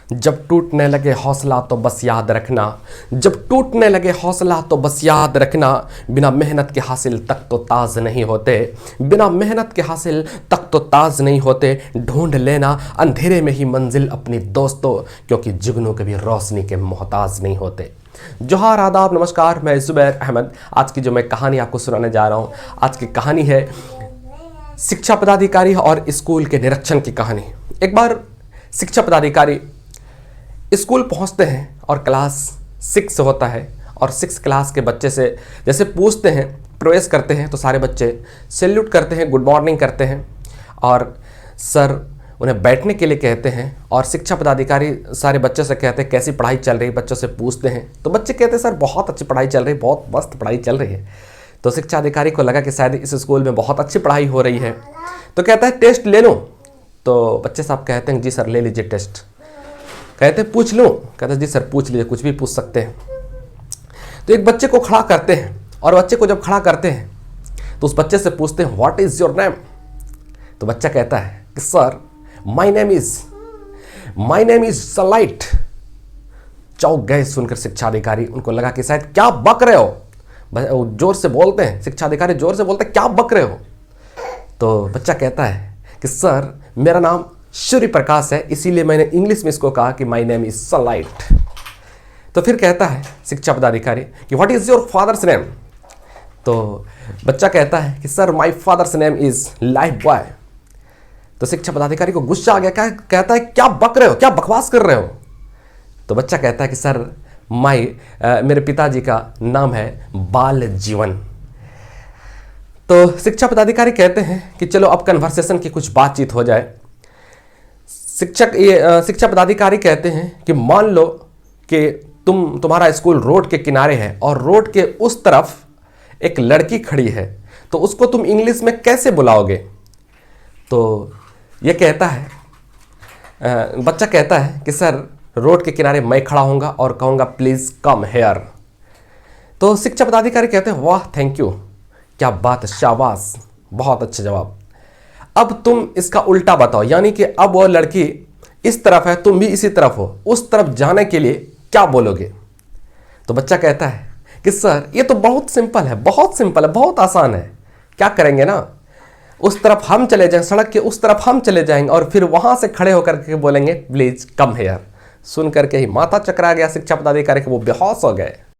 जब टूटने लगे हौसला तो बस याद रखना, जब टूटने लगे हौसला तो बस याद रखना, बिना मेहनत के हासिल तक तो ताज नहीं होते, बिना मेहनत के हासिल तक तो ताज नहीं होते। ढूंढ लेना अंधेरे में ही मंजिल अपनी दोस्तों, क्योंकि जुगनू कभी रोशनी के मोहताज नहीं होते। जोहार, आदाब, नमस्कार, मैं जुबैर अहमद। आज की जो मैं कहानी आपको सुनाने जा रहा हूँ, आज की कहानी है शिक्षा पदाधिकारी और स्कूल के निरीक्षण की कहानी। एक बार शिक्षा पदाधिकारी स्कूल पहुंचते हैं और क्लास 6 होता है, और 6 क्लास के बच्चे से जैसे पूछते हैं, प्रवेश करते हैं तो सारे बच्चे सैल्यूट करते हैं, गुड मॉर्निंग करते हैं, और सर उन्हें बैठने के लिए कहते हैं। और शिक्षा पदाधिकारी सारे बच्चों से कहते हैं कैसी पढ़ाई चल रही है, बच्चों से पूछते हैं तो बच्चे कहते हैं सर बहुत अच्छी पढ़ाई चल रही है, बहुत मस्त पढ़ाई चल रही है। तो शिक्षा अधिकारी को लगा कि शायद इस स्कूल में बहुत अच्छी पढ़ाई हो रही है, तो कहता है टेस्ट ले लो। तो बच्चे साहब कहते हैं जी सर ले लीजिए टेस्ट। कहते हैं पूछ लो, कहते हैं जी सर पूछ लीजिए, कुछ भी पूछ सकते हैं। तो एक बच्चे को खड़ा करते हैं, और बच्चे को जब खड़ा करते हैं तो उस बच्चे से पूछते हैं व्हाट इज़ योर नेम। तो बच्चा कहता है कि सर माय नेम इज सलाइट। चौंक गए सुनकर शिक्षा अधिकारी, उनको लगा कि शायद क्या बक रहे हो। जोर से बोलते हैं, शिक्षा अधिकारी जोर से बोलते हैं क्या बक रहे हो। तो बच्चा कहता है कि सर मेरा नाम सूर्य प्रकाश है, इसीलिए मैंने इंग्लिश में इसको कहा कि माय नेम इज सनलाइट। तो फिर कहता है शिक्षा पदाधिकारी कि what is your father's name. तो बच्चा कहता है कि sir my father's name is life boy. तो शिक्षा पदाधिकारी को गुस्सा आ गया, क्या कहता है क्या बक रहे हो, क्या बकवास कर रहे हो। तो बच्चा कहता है कि सर मेरे पिताजी का नाम है बाल जीवन। तो शिक्षा पदाधिकारी कहते हैं कि चलो अब कन्वर्सेशन की कुछ बातचीत हो जाए। शिक्षा पदाधिकारी कहते हैं कि मान लो कि तुम्हारा स्कूल रोड के किनारे है, और रोड के उस तरफ एक लड़की खड़ी है, तो उसको तुम इंग्लिश में कैसे बुलाओगे। तो ये कहता है, बच्चा कहता है कि सर रोड के किनारे मैं खड़ा होऊंगा और कहूँगा प्लीज़ कम हेयर। तो शिक्षा पदाधिकारी कहते हैं वाह थैंक यू, क्या बात, शाबाश, बहुत अच्छा जवाब। अब तुम इसका उल्टा बताओ, यानी कि अब वो लड़की इस तरफ है, तुम भी इसी तरफ हो, उस तरफ जाने के लिए क्या बोलोगे। तो बच्चा कहता है कि सर ये तो बहुत सिंपल है, बहुत सिंपल है, बहुत आसान है। क्या करेंगे ना, उस तरफ हम चले जाएंगे, सड़क के उस तरफ हम चले जाएंगे, और फिर वहां से खड़े होकर के बोलेंगे प्लीज कम हेयर। सुन करके ही माथा चकरा गया शिक्षा पदाधिकारी के, वो बेहोश हो गए।